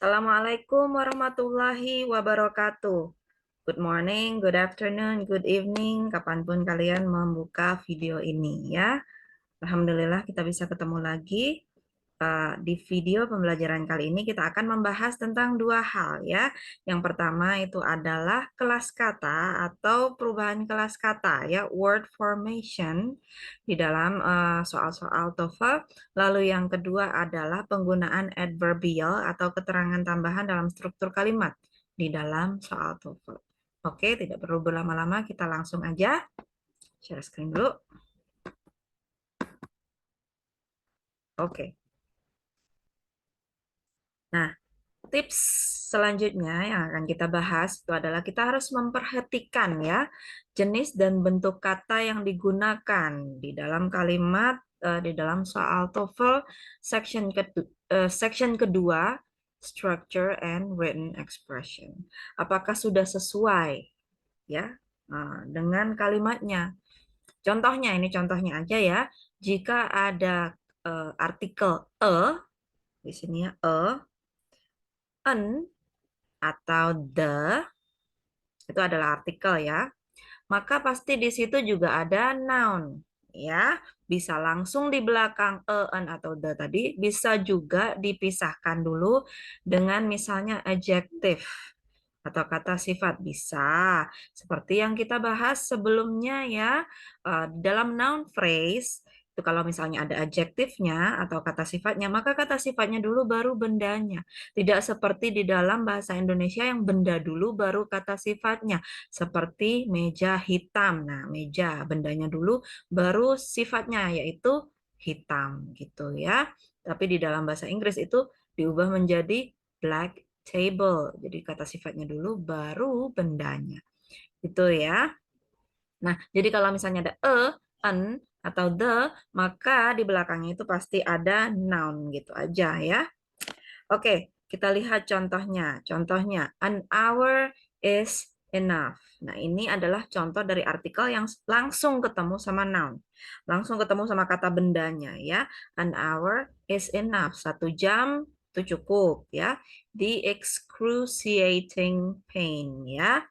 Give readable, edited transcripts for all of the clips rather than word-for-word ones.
Assalamualaikum warahmatullahi wabarakatuh. Good morning, good afternoon, good evening, kapanpun kalian membuka video ini ya. Alhamdulillah kita bisa ketemu lagi. Di video pembelajaran kali ini kita akan membahas tentang dua hal ya. Yang pertama itu adalah kelas kata atau perubahan kelas kata ya, word formation di dalam soal-soal TOEFL. Lalu yang kedua adalah penggunaan adverbial atau keterangan tambahan dalam struktur kalimat di dalam soal TOEFL. Oke, tidak perlu berlama-lama, kita langsung aja share screen dulu. Oke. Nah, tips selanjutnya yang akan kita bahas itu adalah kita harus memperhatikan ya jenis dan bentuk kata yang digunakan di dalam kalimat di dalam soal TOEFL section kedua, structure and written expression. Apakah sudah sesuai ya dengan kalimatnya? Contohnya, ini contohnya aja ya. Jika ada artikel di sini ya, an atau the, itu adalah artikel ya, maka pasti di situ juga ada noun ya. Bisa langsung di belakang an atau the tadi, bisa juga dipisahkan dulu dengan misalnya adjective atau kata sifat, bisa. Seperti yang kita bahas sebelumnya ya, dalam noun phrase itu kalau misalnya ada adjektifnya atau kata sifatnya, maka kata sifatnya dulu baru bendanya. Tidak seperti di dalam bahasa Indonesia yang benda dulu baru kata sifatnya. Seperti meja hitam. Nah, meja bendanya dulu baru sifatnya yaitu hitam gitu ya. Tapi di dalam bahasa Inggris itu diubah menjadi black table. Jadi kata sifatnya dulu baru bendanya. Itu ya. Nah, jadi kalau misalnya ada an atau the, maka di belakangnya itu pasti ada noun gitu aja ya. Oke, kita lihat contohnya. Contohnya, an hour is enough. Nah, ini adalah contoh dari artikel yang langsung ketemu sama noun. Langsung ketemu sama kata bendanya ya. An hour is enough. 1 jam itu cukup ya. The excruciating pain ya.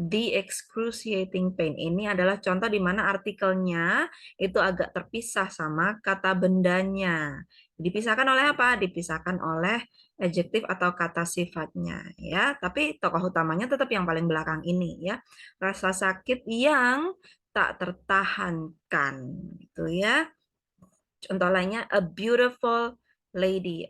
The excruciating pain ini adalah contoh di mana artikelnya itu agak terpisah sama kata bendanya. Dipisahkan oleh apa? Dipisahkan oleh adjektif atau kata sifatnya ya. Tapi tokoh utamanya tetap yang paling belakang ini ya. Rasa sakit yang tak tertahankan gitu ya. Contoh lainnya a beautiful lady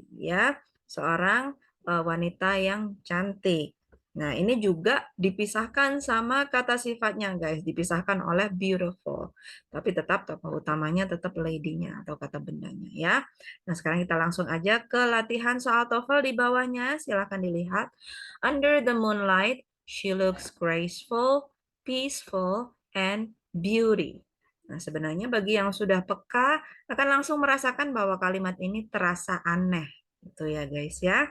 ya. Seorang wanita yang cantik. Nah, ini juga dipisahkan sama kata sifatnya, guys. Dipisahkan oleh beautiful. Tapi tetap tokoh utamanya tetap lady-nya atau kata bendanya ya. Nah, sekarang kita langsung aja ke latihan soal TOEFL di bawahnya. Silahkan dilihat. Under the moonlight, she looks graceful, peaceful, and beauty. Nah, sebenarnya bagi yang sudah peka akan langsung merasakan bahwa kalimat ini terasa aneh. Itu ya, guys ya.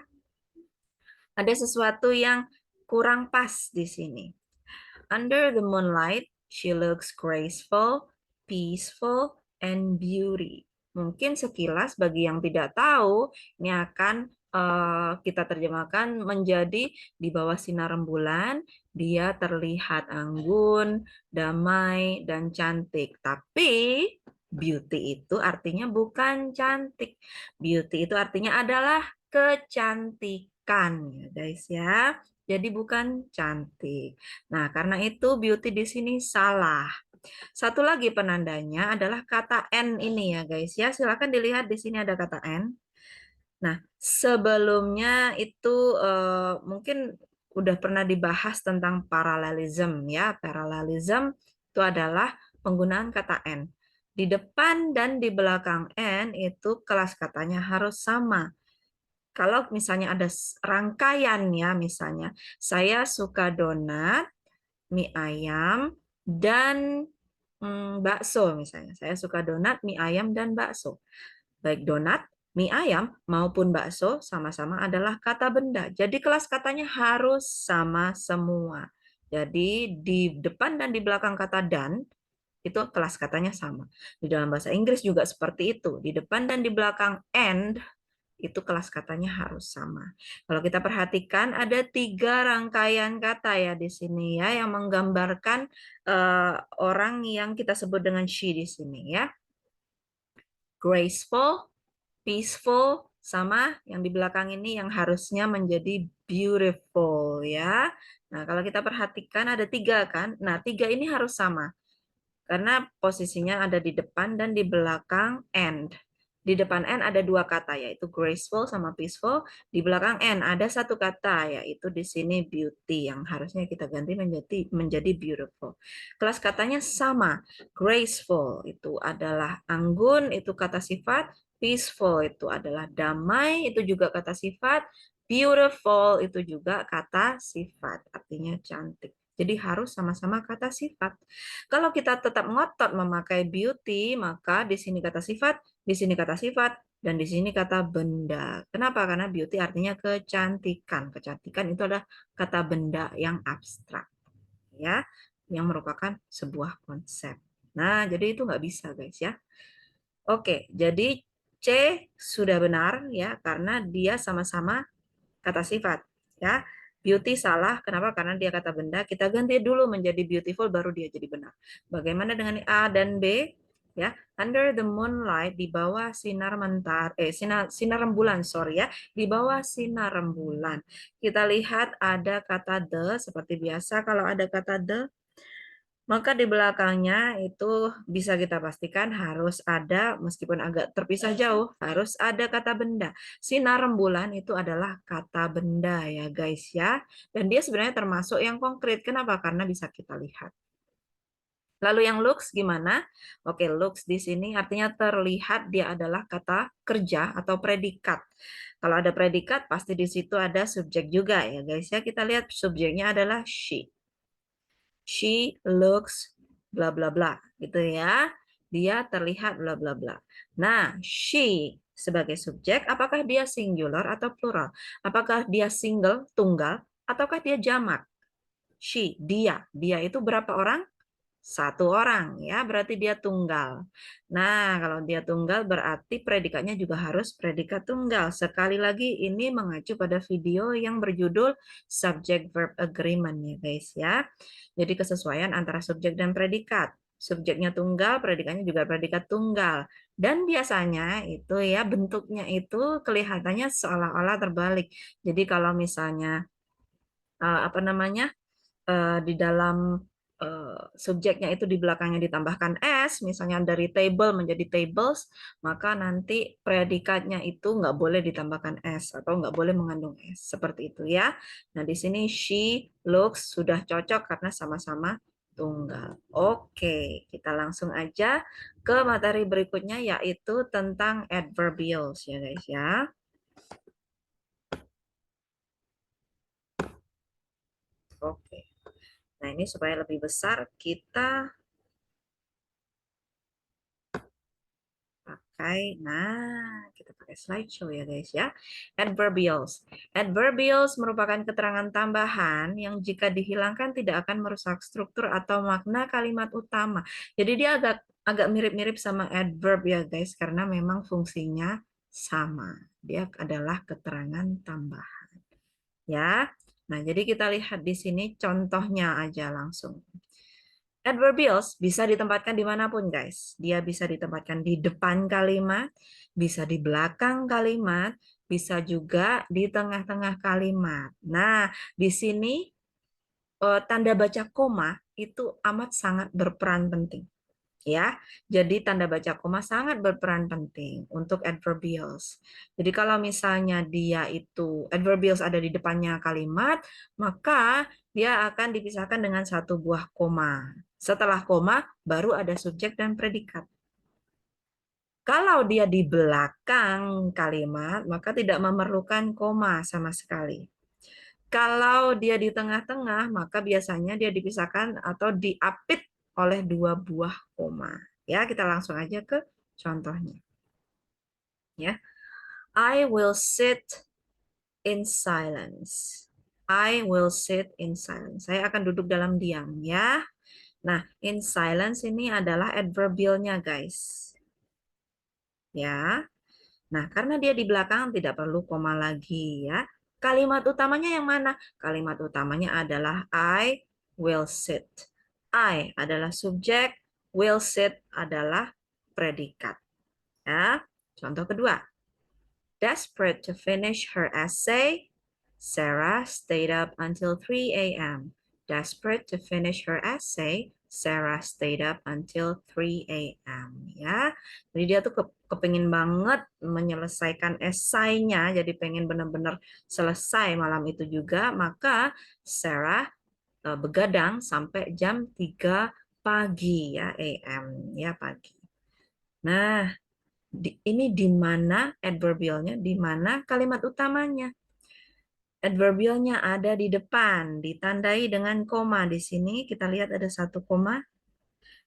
Ada sesuatu yang kurang pas di sini. Under the moonlight, she looks graceful, peaceful, and beauty. Mungkin sekilas bagi yang tidak tahu, ini akan kita terjemahkan menjadi di bawah sinar rembulan, dia terlihat anggun, damai, dan cantik. Tapi beauty itu artinya bukan cantik. Beauty itu artinya adalah kecantikan, ya guys ya. Jadi bukan cantik. Nah, karena itu beauty di sini salah. Satu lagi penandanya adalah kata N ini ya guys ya. Silakan dilihat di sini ada kata N. Nah, sebelumnya itu mungkin udah pernah dibahas tentang parallelism ya. Parallelism itu adalah penggunaan kata N. Di depan dan di belakang N itu kelas katanya harus sama. Kalau misalnya ada rangkaian ya, misalnya saya suka donat, mie ayam, dan bakso misalnya. Saya suka donat, mie ayam, dan bakso. Baik donat, mie ayam, maupun bakso sama-sama adalah kata benda. Jadi kelas katanya harus sama semua. Jadi di depan dan di belakang kata dan, itu kelas katanya sama. Di dalam bahasa Inggris juga seperti itu. Di depan dan di belakang and, itu kelas katanya harus sama. Kalau kita perhatikan ada 3 rangkaian kata ya di sini ya yang menggambarkan orang yang kita sebut dengan she di sini ya. Graceful, peaceful, sama yang di belakang ini yang harusnya menjadi beautiful ya. Nah, kalau kita perhatikan ada 3 kan. Nah, 3 ini harus sama karena posisinya ada di depan dan di belakang and. Di depan and ada 2 kata yaitu graceful sama peaceful. Di belakang and ada 1 kata yaitu di sini beauty yang harusnya kita ganti menjadi beautiful. Kelas katanya sama. Graceful itu adalah anggun, itu kata sifat. Peaceful itu adalah damai, itu juga kata sifat. Beautiful itu juga kata sifat, artinya cantik. Jadi harus sama-sama kata sifat. Kalau kita tetap ngotot memakai beauty, maka di sini kata sifat, di sini kata sifat, dan di sini kata benda. Kenapa? Karena beauty artinya kecantikan. Kecantikan itu adalah kata benda yang abstrak, ya, yang merupakan sebuah konsep. Nah, jadi itu nggak bisa, guys, ya. Oke, jadi C sudah benar, ya, karena dia sama-sama kata sifat, ya. Beauty salah, kenapa? Karena dia kata benda. Kita ganti dulu menjadi beautiful, baru dia jadi benar. Bagaimana dengan A dan B? Ya, under the moonlight, di bawah sinar sinar rembulan, sorry ya, di bawah sinar rembulan. Kita lihat ada kata the, seperti biasa kalau ada kata the, maka di belakangnya itu bisa kita pastikan harus ada, meskipun agak terpisah jauh, harus ada kata benda. Sinar rembulan itu adalah kata benda ya guys ya. Dan dia sebenarnya termasuk yang konkret. Kenapa? Karena bisa kita lihat. Lalu yang looks gimana? Oke, looks di sini artinya terlihat, dia adalah kata kerja atau predikat. Kalau ada predikat, pasti di situ ada subjek juga ya guys ya. Kita lihat subjeknya adalah she. She looks bla bla bla gitu ya. Dia terlihat bla bla bla. Nah, she sebagai subjek apakah dia singular atau plural? Apakah dia single, tunggal, ataukah dia jamak? She, dia. Dia itu berapa orang? 1 orang ya, berarti dia tunggal. Nah, kalau dia tunggal berarti predikatnya juga harus predikat tunggal. Sekali lagi ini mengacu pada video yang berjudul subject verb agreement ya guys ya. Jadi kesesuaian antara subjek dan predikat. Subjeknya tunggal, predikatnya juga predikat tunggal. Dan biasanya itu ya bentuknya itu kelihatannya seolah-olah terbalik. Jadi kalau misalnya apa namanya? Di dalam subjeknya itu di belakangnya ditambahkan s, misalnya dari table menjadi tables, maka nanti predikatnya itu nggak boleh ditambahkan s atau nggak boleh mengandung s, seperti itu ya. Nah di sini she looks sudah cocok karena sama-sama tunggal. Oke, kita langsung aja ke materi berikutnya yaitu tentang adverbials ya guys ya. Oke. Nah, ini supaya lebih besar kita pakai, nah kita pakai slideshow ya guys ya. Adverbials. Adverbials merupakan keterangan tambahan yang jika dihilangkan tidak akan merusak struktur atau makna kalimat utama. Jadi dia agak mirip-mirip sama adverb ya guys, karena memang fungsinya sama. Dia adalah keterangan tambahan. Ya. Nah, jadi kita lihat di sini contohnya aja langsung. Adverbials bisa ditempatkan dimanapun, guys. Dia bisa ditempatkan di depan kalimat, bisa di belakang kalimat, bisa juga di tengah-tengah kalimat. Nah, di sini tanda baca koma itu amat sangat berperan penting. Ya, jadi tanda baca koma sangat berperan penting untuk adverbials. Jadi kalau misalnya dia itu adverbials ada di depannya kalimat, maka dia akan dipisahkan dengan 1 buah koma. Setelah koma, baru ada subjek dan predikat. Kalau dia di belakang kalimat, maka tidak memerlukan koma sama sekali. Kalau dia di tengah-tengah, maka biasanya dia dipisahkan atau diapit oleh 2 buah koma. Ya, kita langsung aja ke contohnya. Ya, I will sit in silence. I will sit in silence. Saya akan duduk dalam diam, ya. Nah, in silence ini adalah adverbialnya, guys. Ya. Nah, karena dia di belakang tidak perlu koma lagi ya. Kalimat utamanya yang mana? Kalimat utamanya adalah I will sit. I adalah subjek, will sit adalah predikat. Ya. Contoh kedua. Desperate to finish her essay, Sarah stayed up until 3 a.m. Desperate to finish her essay, Sarah stayed up until 3 a.m. Ya, jadi dia tuh kepingin banget menyelesaikan esainya, jadi pengen benar-benar selesai malam itu juga, maka Sarah begadang sampai jam 3 pagi ya, AM ya pagi. Nah, ini di mana adverbialnya, di mana kalimat utamanya. Adverbialnya ada di depan, ditandai dengan koma. Di sini kita lihat ada satu koma.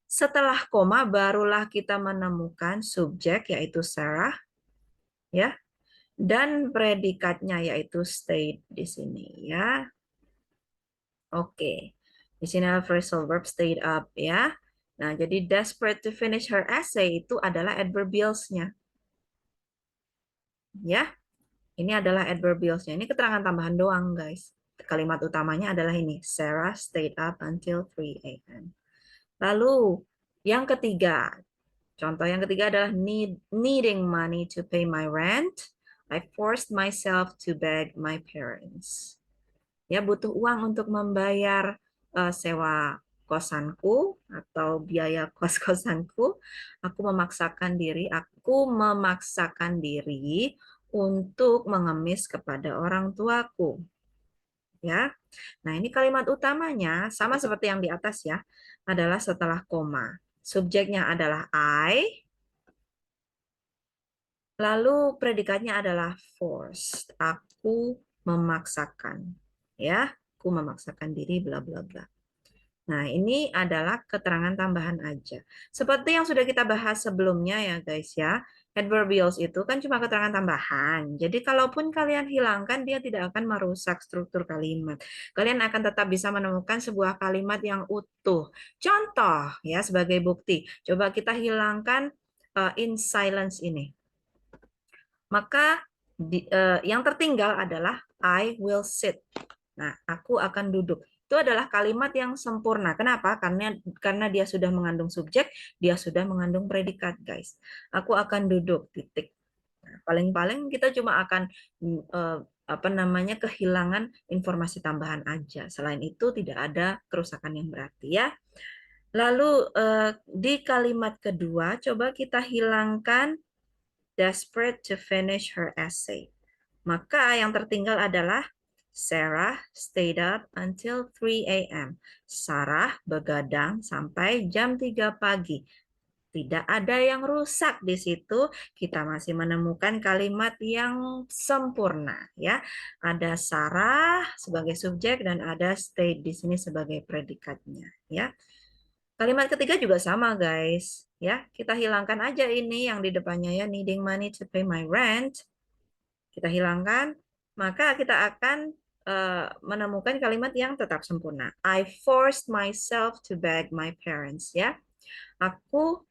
Setelah koma barulah kita menemukan subjek yaitu Sarah, ya, dan predikatnya yaitu stayed di sini, ya. Oke, di sini ada phrasal verb stayed up, ya. Nah, jadi desperate to finish her essay itu adalah adverbialsnya, ya. Ini adalah adverbialsnya. Ini keterangan tambahan doang, guys. Kalimat utamanya adalah ini. Sarah stayed up until 3 a.m. Lalu, yang ketiga. Contoh yang ketiga adalah needing money to pay my rent. I forced myself to beg my parents. Ya, butuh uang untuk membayar sewa kosanku atau biaya kos-kosanku. Aku memaksakan diri untuk mengemis kepada orang tuaku. Ya. Nah, ini kalimat utamanya sama seperti yang di atas ya, adalah setelah koma. Subjeknya adalah I, lalu predikatnya adalah forced. Aku memaksakan. Ya, aku memaksakan diri bla bla bla. Nah, ini adalah keterangan tambahan aja. Seperti yang sudah kita bahas sebelumnya ya guys ya. Adverbials itu kan cuma keterangan tambahan. Jadi kalaupun kalian hilangkan, dia tidak akan merusak struktur kalimat. Kalian akan tetap bisa menemukan sebuah kalimat yang utuh. Contoh ya sebagai bukti. Coba kita hilangkan in silence ini. Maka yang tertinggal adalah I will sit. Nah, aku akan duduk. Itu adalah kalimat yang sempurna. Kenapa? Karena dia sudah mengandung subjek, dia sudah mengandung predikat, guys. Aku akan duduk, titik. Nah, paling-paling kita cuma akan kehilangan informasi tambahan aja. Selain itu tidak ada kerusakan yang berarti ya. Lalu di kalimat kedua coba kita hilangkan desperate to finish her essay. Maka yang tertinggal adalah Sarah stayed up until 3 a.m. Sarah begadang sampai jam 3 pagi. Tidak ada yang rusak di situ. Kita masih menemukan kalimat yang sempurna ya. Ada Sarah sebagai subjek dan ada stayed di sini sebagai predikatnya ya. Kalimat ketiga juga sama, guys. Ya, kita hilangkan aja ini yang di depannya ya, needing money to pay my rent. Kita hilangkan, maka kita akan menemukan kalimat yang tetap sempurna. I forced myself to beg my parents. Ya, aku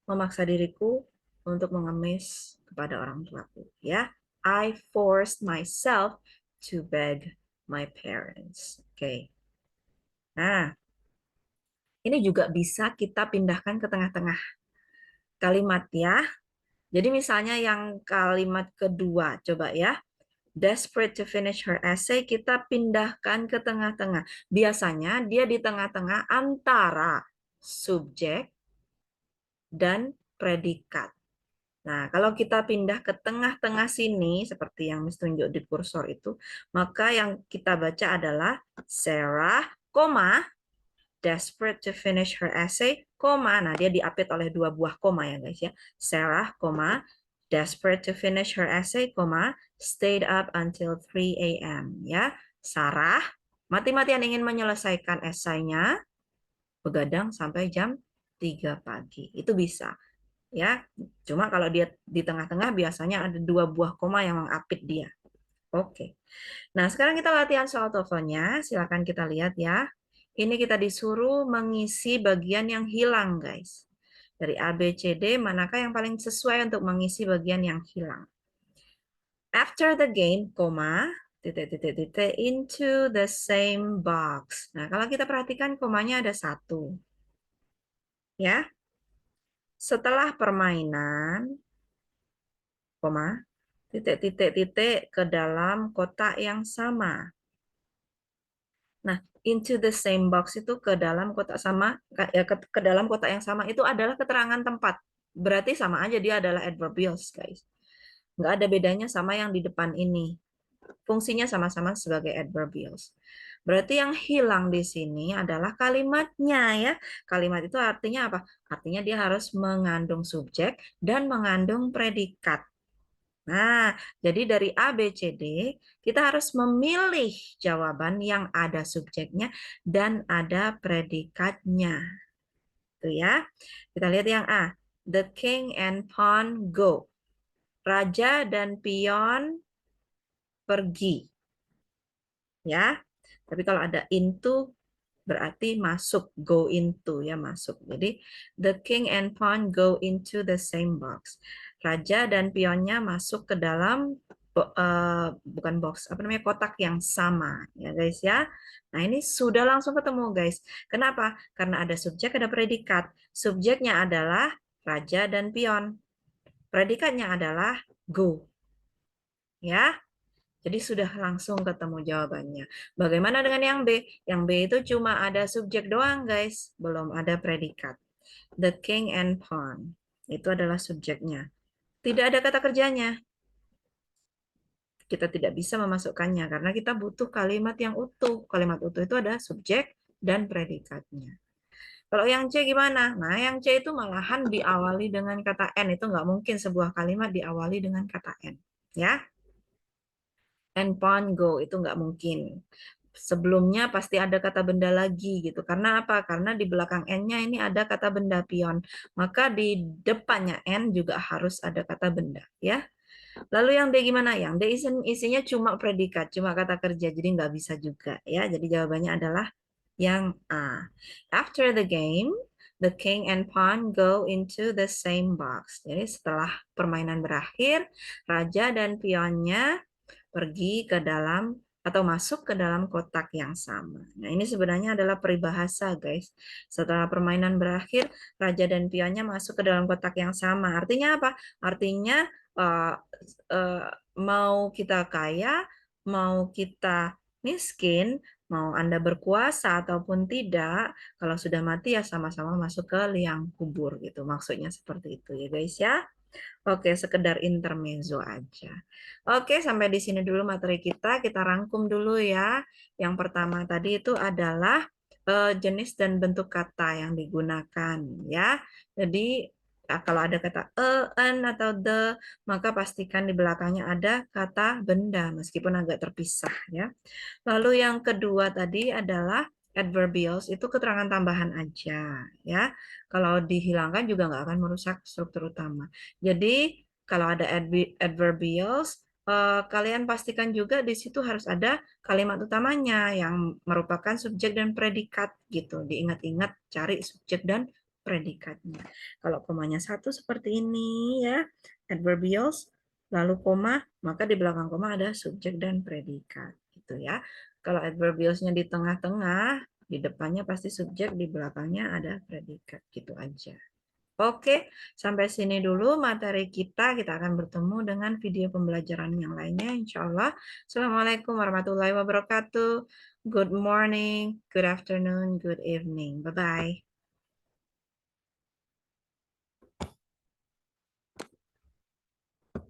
memaksa diriku untuk mengemis kepada orang tuaku. Ya, I forced myself to beg my parents. Oke. Nah, ini juga bisa kita pindahkan ke tengah-tengah kalimat ya. Jadi misalnya yang kalimat kedua, coba ya. Desperate to finish her essay, kita pindahkan ke tengah-tengah. Biasanya dia di tengah-tengah antara subjek dan predikat. Nah, kalau kita pindah ke tengah-tengah sini, seperti yang Miss tunjuk di kursor itu, maka yang kita baca adalah Sarah, desperate to finish her essay, nah dia diapit oleh dua buah koma ya guys ya. Sarah, desperate to finish her essay, stayed up until 3 a.m. ya. Sarah mati-matian ingin menyelesaikan esainya, begadang sampai jam 3 pagi. Itu bisa ya. Cuma kalau dia di tengah-tengah biasanya ada dua buah koma yang mengapit dia. Oke. Nah, sekarang kita latihan soal TOEFL-nya. Silakan kita lihat ya. Ini kita disuruh mengisi bagian yang hilang, guys. Dari A, B, C, D, manakah yang paling sesuai untuk mengisi bagian yang hilang? After the game, koma, titik, into the same box. Nah, kalau kita perhatikan komanya ada satu. Ya, setelah permainan, koma, titik ke dalam kotak yang sama. Nah, into the same box itu ke dalam kotak sama, ke dalam kotak yang sama itu adalah keterangan tempat. Berarti sama aja dia adalah adverbials, guys. Nggak ada bedanya sama yang di depan ini. Fungsinya sama-sama sebagai adverbials. Berarti yang hilang di sini adalah kalimatnya ya. Kalimat itu artinya apa? Artinya dia harus mengandung subjek dan mengandung predikat. Nah, jadi dari A, B, C, D, kita harus memilih jawaban yang ada subjeknya dan ada predikatnya. Itu ya. Kita lihat yang A. The king and pawn go. Raja dan pion pergi. Ya. Tapi kalau ada into berarti masuk, go into ya, masuk. Jadi the king and pawn go into the same box. Raja dan pionnya masuk ke dalam bukan box, apa namanya, kotak yang sama ya guys ya. Nah, ini sudah langsung ketemu guys. Kenapa? Karena ada subjek, ada predikat. Subjeknya adalah raja dan pion. Predikatnya adalah go. Ya. Jadi sudah langsung ketemu jawabannya. Bagaimana dengan yang B? Yang B itu cuma ada subjek doang, guys. Belum ada predikat. The king and pawn. Itu adalah subjeknya. Tidak ada kata kerjanya. Kita tidak bisa memasukkannya karena kita butuh kalimat yang utuh. Kalimat utuh itu ada subjek dan predikatnya. Kalau yang C gimana? Nah, yang C itu malahan diawali dengan kata N. Itu nggak mungkin sebuah kalimat diawali dengan kata N. Ya, and pawn go itu nggak mungkin. Sebelumnya pasti ada kata benda lagi gitu. Karena apa? Karena di belakang N-nya ini ada kata benda pion. Maka di depannya N juga harus ada kata benda ya. Lalu yang D gimana? Yang D isinya cuma predikat, cuma kata kerja. Jadi nggak bisa juga ya. Jadi jawabannya adalah yang A. After the game, the king and pawn go into the same box. Jadi setelah permainan berakhir, raja dan pionnya pergi ke dalam atau masuk ke dalam kotak yang sama. Nah, ini sebenarnya adalah peribahasa, guys. Setelah permainan berakhir, raja dan pionnya masuk ke dalam kotak yang sama. Artinya apa? Artinya uh, uh, mau kita kaya, mau kita miskin, mau Anda berkuasa ataupun tidak, kalau sudah mati ya sama-sama masuk ke liang kubur gitu. Maksudnya seperti itu ya, guys ya. Oke, sekedar intermezzo aja. Oke, sampai di sini dulu materi kita. Kita rangkum dulu ya. Yang pertama tadi itu adalah jenis dan bentuk kata yang digunakan ya. Jadi kalau ada kata an atau the, maka pastikan di belakangnya ada kata benda meskipun agak terpisah ya. Lalu yang kedua tadi adalah adverbials, itu keterangan tambahan aja ya. Kalau dihilangkan juga nggak akan merusak struktur utama. Jadi kalau ada adverbials, kalian pastikan juga di situ harus ada kalimat utamanya yang merupakan subjek dan predikat gitu. Diingat-ingat cari subjek dan predikatnya. Kalau komanya satu seperti ini ya, adverbials, lalu koma, maka di belakang koma ada subjek dan predikat gitu ya. Kalau adverbialsnya di tengah-tengah, di depannya pasti subjek, di belakangnya ada predikat gitu aja. Oke, sampai sini dulu materi kita. Kita akan bertemu dengan video pembelajaran yang lainnya, insya Allah. Assalamualaikum warahmatullahi wabarakatuh. Good morning, good afternoon, good evening. Bye-bye.